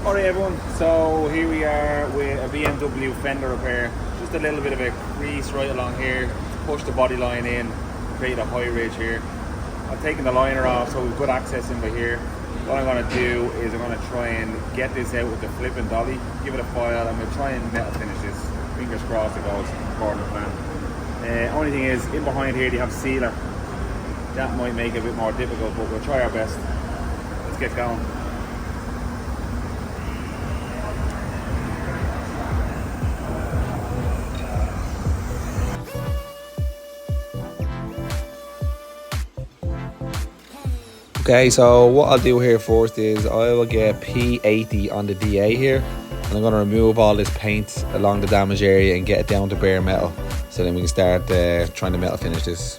Alright everyone, so here we are with a BMW fender repair. Just a little bit of a crease right along here. Push the body line in, create a high ridge here. I'm taking the liner off so we've good access in by here. What I'm going to do is I'm going to try and get this out with the flipping dolly, give it a file, and we'll try and metal finish this. Fingers crossed it goes according to plan. Only thing is, in behind here they have sealer. That might make it a bit more difficult, but we'll try our best. Let's get going. Okay, so what I'll do here first is I will get P80 on the DA here, and I'm going to remove all this paint along the damaged area and get it down to bare metal, so then we can start trying to metal finish this.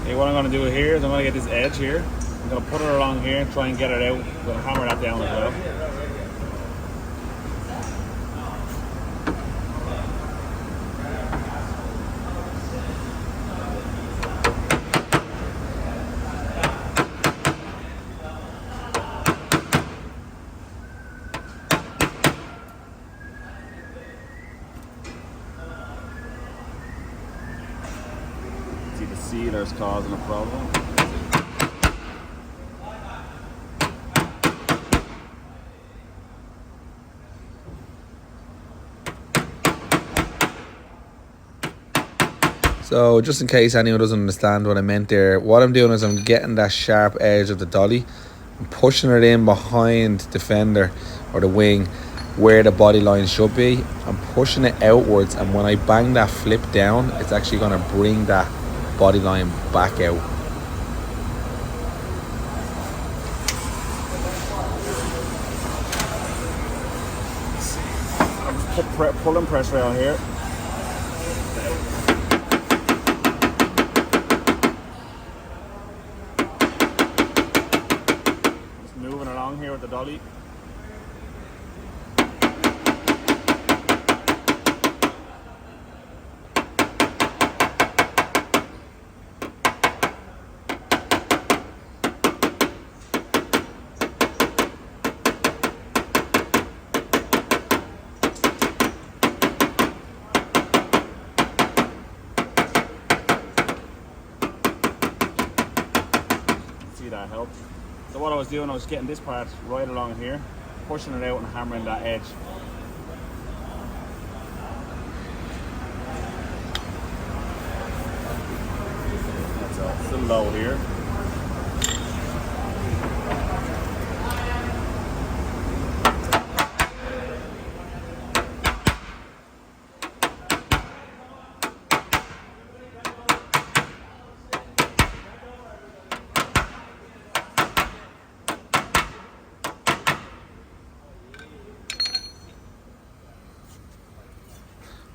Okay, what I'm going to do here is I'm going to get this edge here. I'm going to put it along here and try and get it out. I'm going to hammer that down as well. See, the sealer's causing a problem. So just in case anyone doesn't understand what I meant there, what I'm doing is I'm getting that sharp edge of the dolly and pushing it in behind the fender or the wing where the body line should be. I'm pushing it outwards, and when I bang that flip down, it's actually going to bring that body line back out. Put pulling pressure on here. Just moving along here with the dolly. That helped. So what I was doing, I was getting this part right along here, pushing it out and hammering that edge. That's still low here.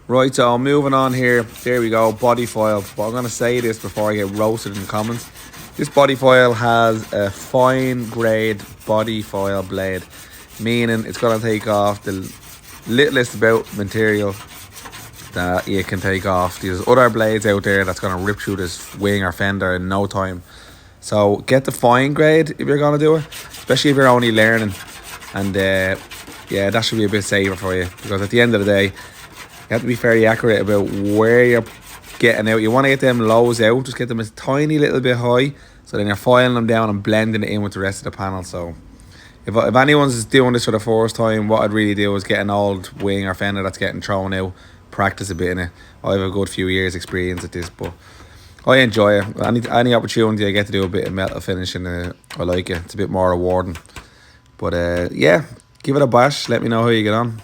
Right, so moving on here. There we go, body foil. But I'm going to say this before I get roasted in the comments. This body foil has a fine grade body foil blade, meaning it's going to take off the littlest about material that you can take off. There's other blades out there that's going to rip through this wing or fender in no time. So get the fine grade if you're going to do it, especially if you're only learning. And yeah, that should be a bit safer for you, because at the end of the day, you have to be fairly accurate about where you're getting out. You want to get them lows out, just get them a tiny little bit high, so then you're filing them down and blending it in with the rest of the panel. So if anyone's doing this for the first time, what I'd really do is get an old wing or fender that's getting thrown out, practice a bit in it. I have a good few years experience at this, but I enjoy it. Any opportunity I get to do a bit of metal finishing, I like it. It's a bit more rewarding. But yeah, give it a bash. Let me know how you get on.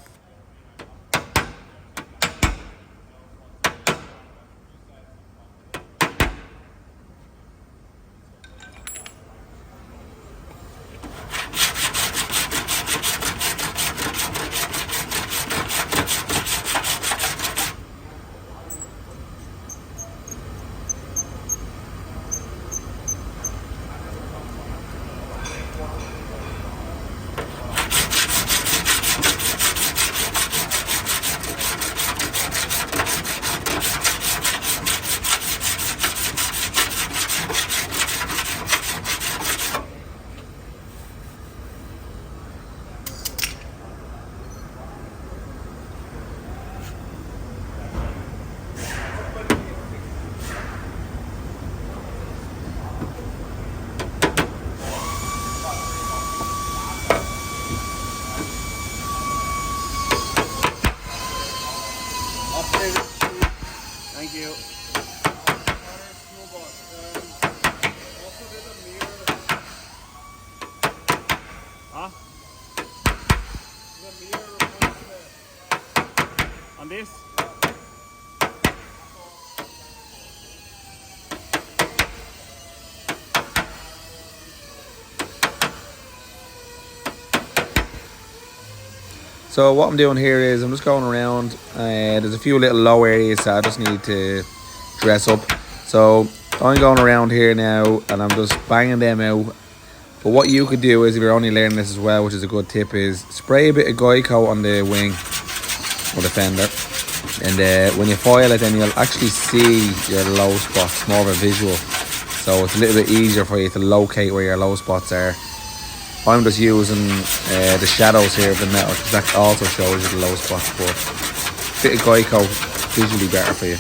So what I'm doing here is I'm just going around. There's a few little low areas that I just need to dress up. So I'm going around here now and I'm just banging them out. But what you could do is, if you're only learning this as well, which is a good tip, is spray a bit of guy coat on the wing or the fender. And when you foil it, then you'll actually see your low spots, more of a visual. So it's a little bit easier for you to locate where your low spots are. I'm just using the shadows here of the metal because that also shows you the low spots, but a bit of guy coat visually better for you.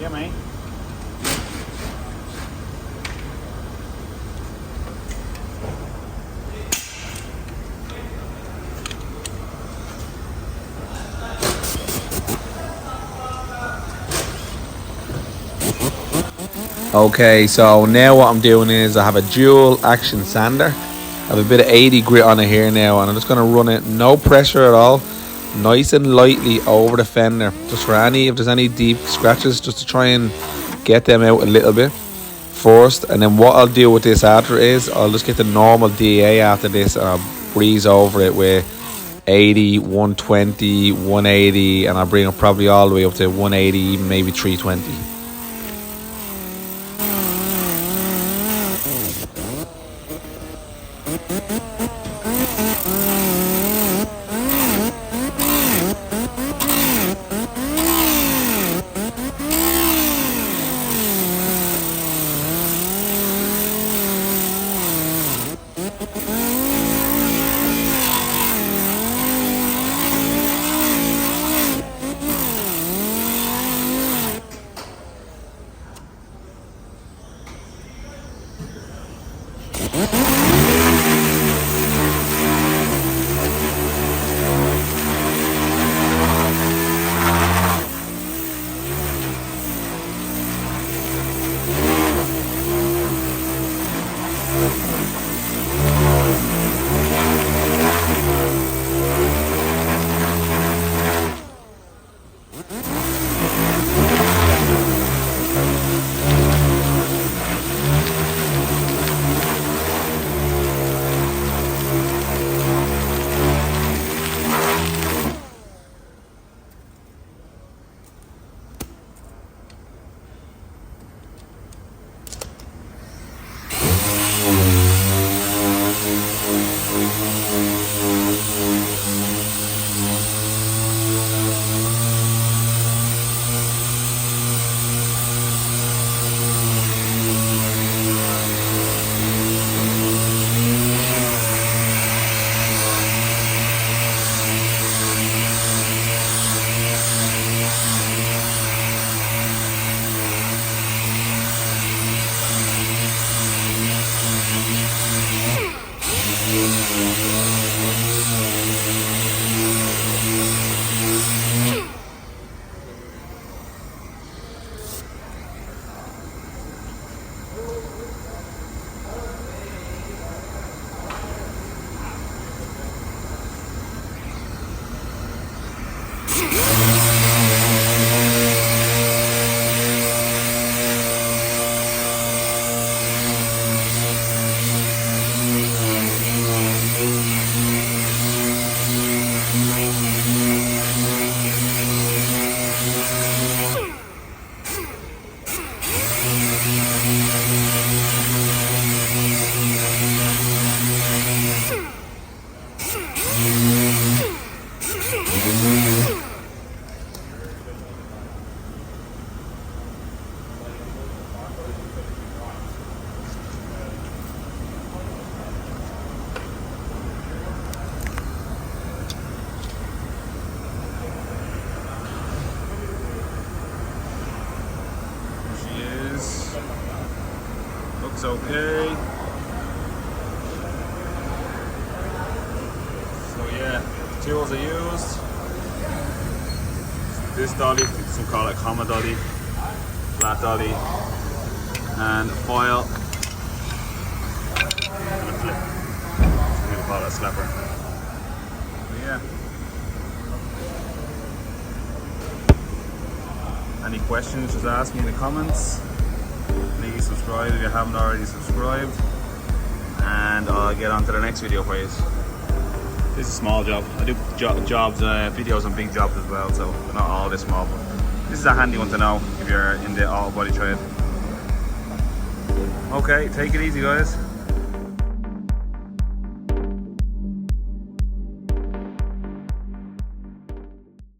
Yeah, mate. Okay, so now what I'm doing is I have a dual action sander. I have a bit of 80 grit on it here now, and I'm just going to run it, no pressure at all, nice and lightly over the fender, just for if there's any deep scratches, just to try and get them out a little bit first. And then what I'll do with this after is I'll just get the normal DA after this, and I'll breeze over it with 80, 120, 180, and I'll bring it probably all the way up to 180, maybe 320. looks okay. So yeah, tools I used. This dolly, some call it comma dolly, flat dolly, and a foil, and a flip. Some people call it a slapper. But yeah. Any questions, just ask me in the comments. Please subscribe if you haven't already subscribed. And I'll get on to the next video for you. This is a small job. I do videos on big jobs as well, so they're not all this small. But this is a handy one to know if you're in the auto body trade. Okay, take it easy guys.